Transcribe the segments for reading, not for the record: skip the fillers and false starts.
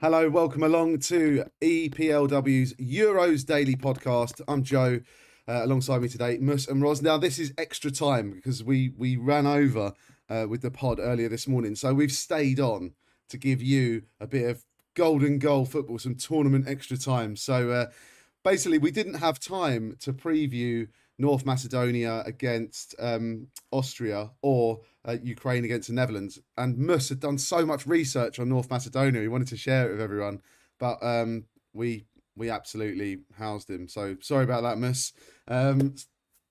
Hello, welcome along to EPLW's Euros Daily Podcast. I'm Joe. Alongside me today, Mus and Roz. Now, this is extra time because we ran over with the pod earlier this morning. So we've stayed on to give you a bit of golden goal football, some tournament extra time. So basically, we didn't have time to preview North Macedonia against Austria or Ukraine against the Netherlands. And Mus had done so much research on North Macedonia. He wanted to share it with everyone, but we absolutely housed him. So sorry about that, Mus.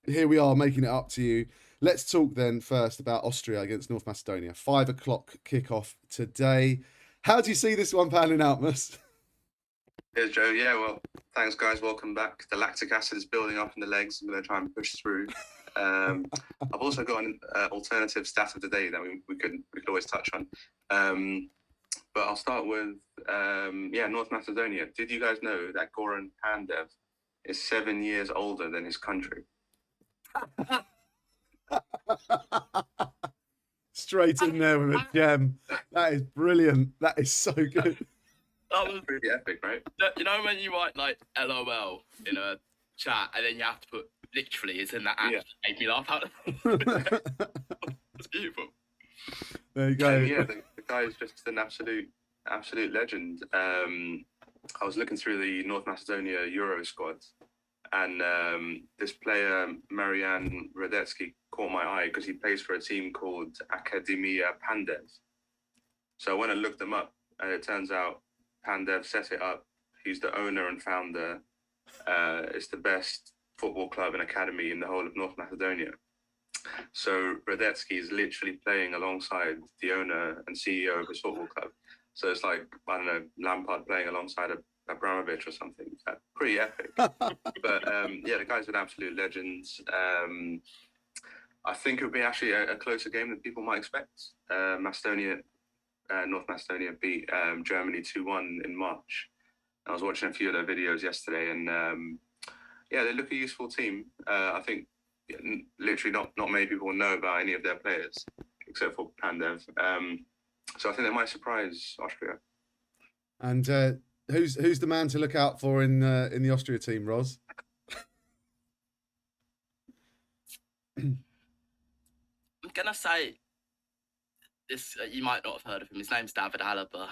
Here we are making it up to you. Let's talk then first about Austria against North Macedonia. 5 o'clock kickoff today. How do you see this one panning out, Mus? Here's Joe. Yeah, well, thanks, guys. Welcome back. The lactic acid is building up in the legs. I'm going to try and push through. I've also got an alternative stat of the day that we could always touch on. But I'll start with, North Macedonia. Did you guys know that Goran Pandev is 7 years older than his country? Straight in there with a gem. That is brilliant. That is so good. That was Pretty epic, right? You know when you write like LOL in a chat and then you have to put literally it's in that app. Yeah. Made me laugh out. It's beautiful. There you go. Yeah, the guy is just an absolute legend. I was looking through the North Macedonia Euro squad, and this player, Marian Radetzky, caught my eye because he plays for a team called Akademia Pandev. So I went and looked them up, and it turns out Pandev set it up. He's the owner and founder. It's the best football club and academy in the whole of North Macedonia. So Radetzky is literally playing alongside the owner and CEO of his football club. So it's like, I don't know, Lampard playing alongside Abramovich or something. Pretty epic. But the guy's an absolute legend. I think it would be actually a closer game than people might expect. North Macedonia beat Germany 2-1 in March. I was watching a few of their videos yesterday, and they look a useful team. I think literally not many people know about any of their players except for Pandev. So I think they might surprise Austria. And who's the man to look out for in the Austria team, Roz? I'm gonna say this. You might not have heard of him. His name's David Alaba.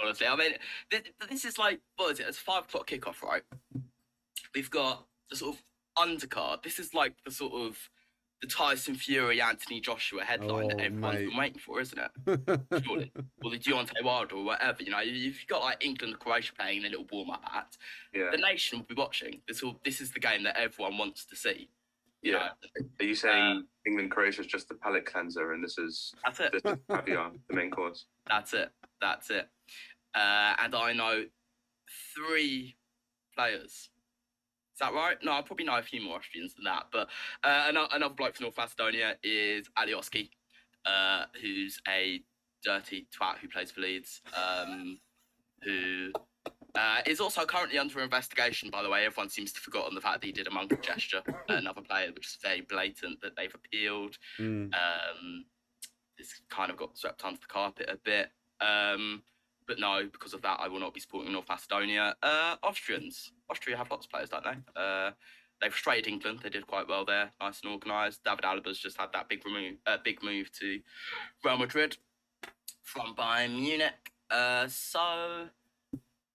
Honestly, I mean, this is like, what is it? It's 5 o'clock kickoff, right? We've got the sort of undercard. This is like the sort of the Tyson Fury, Anthony Joshua headline that everyone's been waiting for, isn't it? Surely. Or the Deontay Wilder or whatever. You know, if you've got like England and Croatia playing in a little warm-up act, the nation will be watching. This is the game that everyone wants to see. Yeah. Know? Are you saying England Croatia is just the palate cleanser and this is caviar, the main course? That's it. And I know 3 players. Is that right? No, I probably know a few more Austrians than that. But another bloke from North Macedonia is Alioski, who's a dirty twat who plays for Leeds, who is also currently under investigation, by the way. Everyone seems to have forgotten the fact that he did a monkey gesture at another player, which is very blatant that they've appealed. This kind of got swept under the carpet a bit. But no, because of that, I will not be supporting North Macedonia. Austria have lots of players, don't they? They frustrated England. They did quite well there, nice and organised. David Alaba's just had that big move to Real Madrid from Bayern Munich.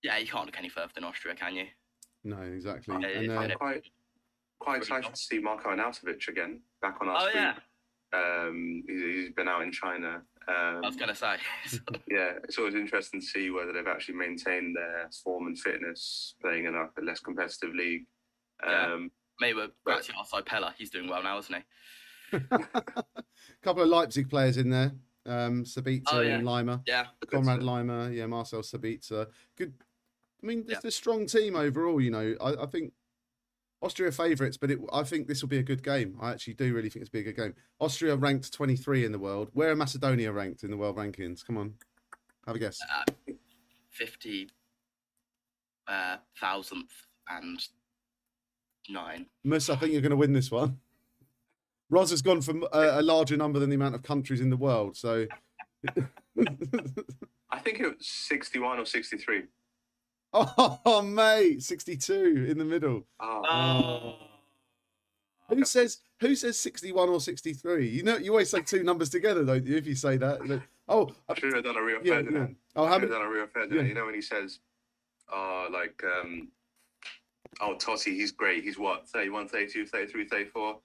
You can't look any further than Austria, can you? No, exactly. I'm quite excited to see Marko Arnautovic again back on our screen. Yeah. He's been out in China. I was going to say. It's always interesting to see whether they've actually maintained their form and fitness playing in a less competitive league. Maybe we're actually outside Pella. He's doing well now, isn't he? A couple of Leipzig players in there. Sabitzer and Lima. Yeah. Conrad Lima. Yeah, Marcel Sabitzer. Good. I mean, it's a strong team overall, you know. I think Austria favourites, but I think this will be a good game. I actually do really think it's a good game. Austria ranked 23 in the world. Where are Macedonia ranked in the world rankings? Come on, have a guess. 50,009. Mus, I think you're going to win this one. Roz has gone for a larger number than the amount of countries in the world, so I think it was 61 or 63. Oh, mate, 62 in the middle. Oh. Who says 61 or 63? You know, you always say two numbers together, don't you? If you say that. Oh, I should have done a Rio yeah, Ferdinand. yeah. Oh, I how should have many? done a Rio Ferdinand. Yeah. You know when he says, oh, Totti, he's great. He's what, 31, 32, 33, 34?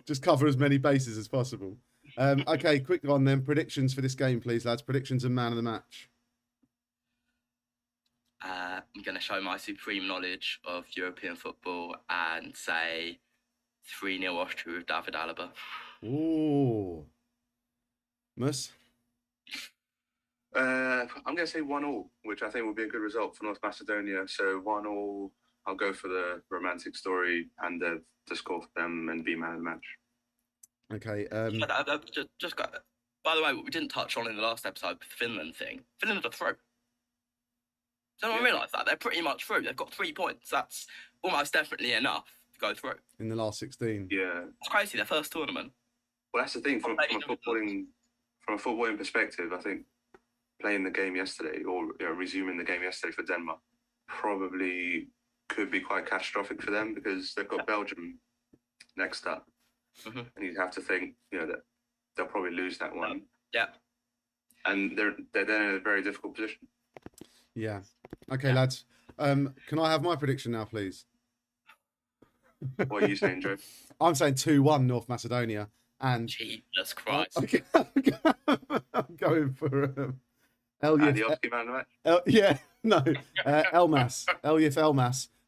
Just cover as many bases as possible. Okay, quick one then. Predictions for this game, please, lads. Predictions and man of the match. I'm going to show my supreme knowledge of European football and say 3-0 Austria with David Alaba. Ooh. Mus? I'm going to say 1-1, which I think will be a good result for North Macedonia. So 1-1, I'll go for the romantic story and the score for them and be man of the match. Okay. Just got, by the way, what we didn't touch on in the last episode, the Finland thing. Finland are through. Don't I realise that? They're pretty much through. They've got 3 points. That's almost definitely enough to go through. In the last 16. Yeah. It's crazy, their first tournament. Well, that's the thing. From a footballing perspective, I think playing the game yesterday or resuming the game yesterday for Denmark probably could be quite catastrophic for them because they've got Belgium next up. Mm-hmm. And you'd have to think, that they'll probably lose that one. Yeah. And they're then in a very difficult position. Yeah. Okay, lads. Can I have my prediction now, please? What are you saying, Joe? I'm saying 2-1 North Macedonia. And Jesus Christ. I'm going for Adios, man, right? Elmas,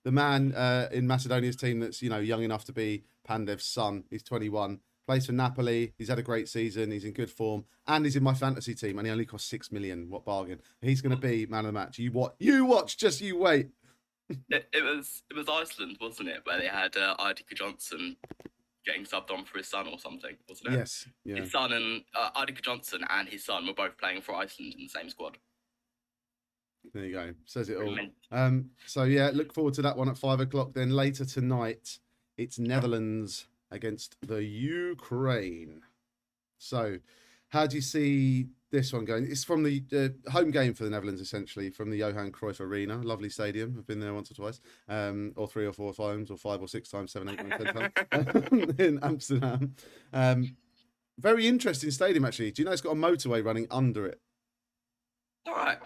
the man in Macedonia's team that's young enough to be Pandev's son. He's 21, plays for Napoli. He's had a great season. He's in good form, and he's in my fantasy team. And he only cost 6 million. What bargain! He's going to be man of the match. You watch. Just you wait. It was Iceland, wasn't it, where they had Idika Johnson getting subbed on for his son or something, wasn't it? Yes. Yeah. His son and Idika Johnson and his son were both playing for Iceland in the same squad. There you go. Says it all. So yeah, look forward to that one at 5 o'clock. Then later tonight, it's Netherlands against the Ukraine. So, how do you see this one going? It's from the home game for the Netherlands, essentially, from the Johan Cruyff Arena. Lovely stadium. I've been there once or twice, or 3 or 4 times, or 5 or 6 times, 7, 8, 9, 10 times in Amsterdam. Very interesting stadium, actually. Do you know it's got a motorway running under it? All right.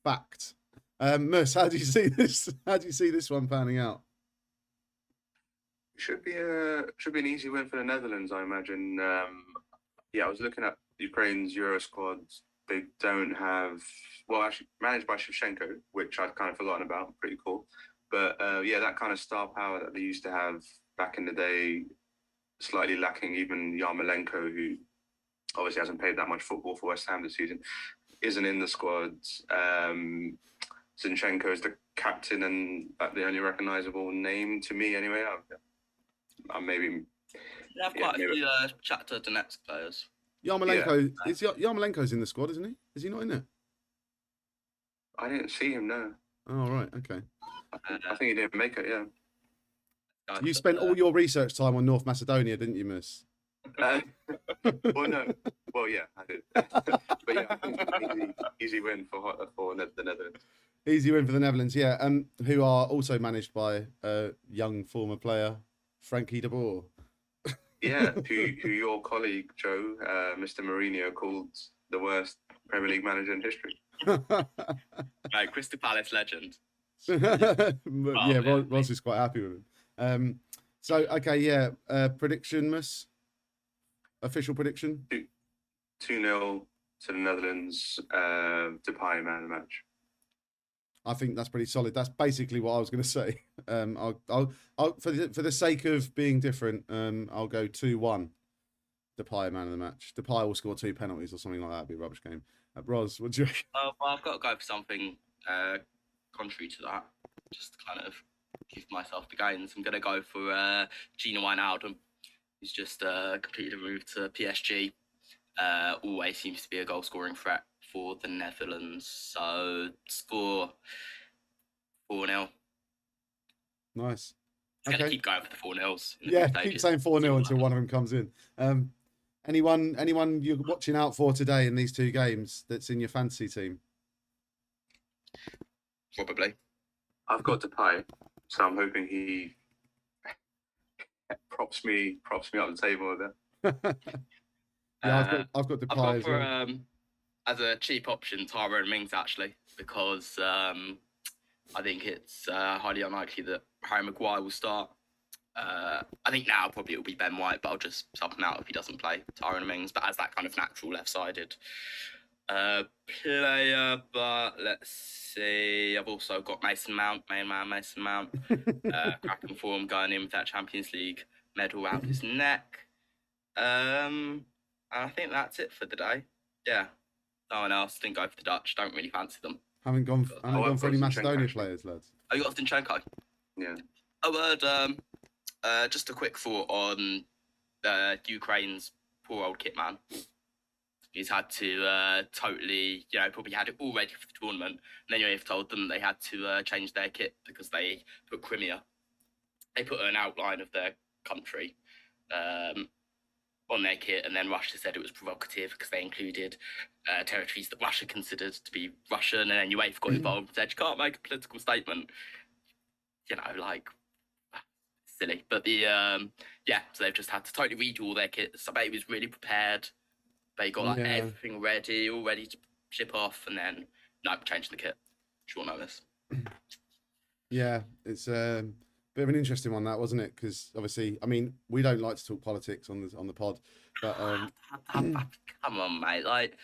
Fact. Mus, how do you see this? How do you see this one panning out? Should be an easy win for the Netherlands, I imagine. I was looking at Ukraine's Euro squads. They don't have, actually managed by Shevchenko, which I'd kind of forgotten about. Pretty cool. But that kind of star power that they used to have back in the day, slightly lacking. Even Yarmolenko, who obviously hasn't played that much football for West Ham this season, isn't in the squads. Zinchenko is the captain and the only recognisable name to me, anyway. Maybe. They have quite a few Shakhtar Donetsk players. Yarmolenko Yarmolenko's in the squad, isn't he? Is he not in it? I didn't see him. No. Oh right, okay. I think he didn't make it. Yeah. You spent all your research time on North Macedonia, didn't you, Mus? No. Well, yeah, I did. But yeah, I think it's an easy win for the Netherlands. Easy win for the Netherlands, yeah. Who are also managed by a young former player, Frankie de Boer. Yeah, who your colleague Joe, Mr. Mourinho, called the worst Premier League manager in history. Right, Crystal Palace legend. Roz is quite happy with him. Prediction, Mus? Official prediction? 2-0 to the Netherlands. Depay man of the match. I think that's pretty solid. That's basically what I was going to say. I'll for the sake of being different, I'll go 2-1. Depay man of the match. Depay will score 2 penalties or something like that. It'd be a rubbish game. Roz, what do you reckon? I've got to go for something contrary to that. Just to kind of give myself the gains. I'm going to go for Gino Wijnaldum. He's just completed a move to PSG. Always seems to be a goal-scoring threat for the Netherlands. So score 4-0. Nice. It's going to keep going for the 4-0s. Yeah, keep saying 4-0 until one of them comes in. Anyone you're watching out for today in these two games that's in your fantasy team? Probably. I've got Depay, so I'm hoping he props me up the table there. Yeah, I've got I've Depay gone as for well. as a cheap option, Tyrone Mings actually, because I think it's highly unlikely that Harry Maguire will start. I think now probably it'll be Ben White, but I'll just sub him out if he doesn't play Tyrone Mings. But as that kind of natural left-sided player, but let's see. I've also got Mason Mount, main man Mason Mount, cracking form going in with that Champions League medal around his neck. And I think that's it for the day. Yeah, no one else. Didn't go for the Dutch. Don't really fancy them. Haven't gone for any Zinchenko, Macedonia actually. players, lads. Oh, you got Zinchenko? Yeah. A word. Just a quick thought on Ukraine's poor old kit man. He's had to totally, probably had it all ready for the tournament. And then you've told them they had to change their kit because they put Crimea. They put an outline of their country on their kit, and then Russia said it was provocative because they included territories that Russia considered to be Russian, and then UEFA got involved and said you can't make a political statement. Silly. But so they've just had to totally redo all their kit. So he was really prepared. They got everything ready, all ready to ship off, and then changing the kit. Short notice. Yeah, it's a bit of an interesting one, that, wasn't it? Because obviously, I mean, we don't like to talk politics on the pod, but come on, mate. Like,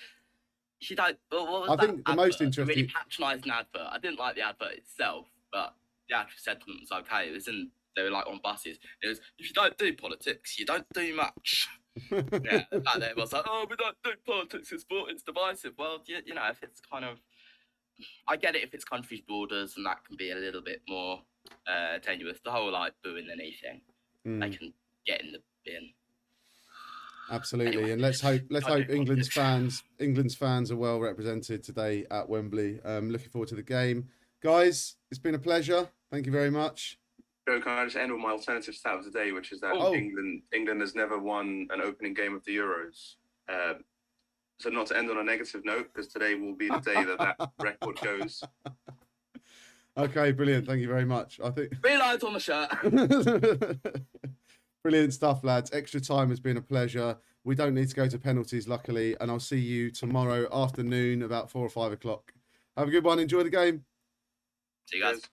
you don't. What was I that think the advert? most interesting. Really patronising advert. I didn't like the advert itself, but the actual sentiment was okay. It was in. They were like on buses. It was, if you don't do politics, you don't do much. Yeah, and it was like, oh, we don't do politics in sport, it's divisive. Well, if it's kind of, I get it if it's countries' borders, and that can be a little bit more tenuous. The whole like booing the knee thing, they can get in the bin. Absolutely, Anyway, and let's hope England's fans are well represented today at Wembley. Looking forward to the game, guys. It's been a pleasure. Thank you very much. Joe, can I just end with my alternative stat of the day, which is that England has never won an opening game of the Euros. So not to end on a negative note, because today will be the day that record goes. Okay, brilliant. Thank you very much. I think 3 lines on the shirt. Brilliant stuff, lads. Extra time has been a pleasure. We don't need to go to penalties, luckily, and I'll see you tomorrow afternoon about 4 or 5 o'clock. Have a good one. Enjoy the game. See you guys. Cheers.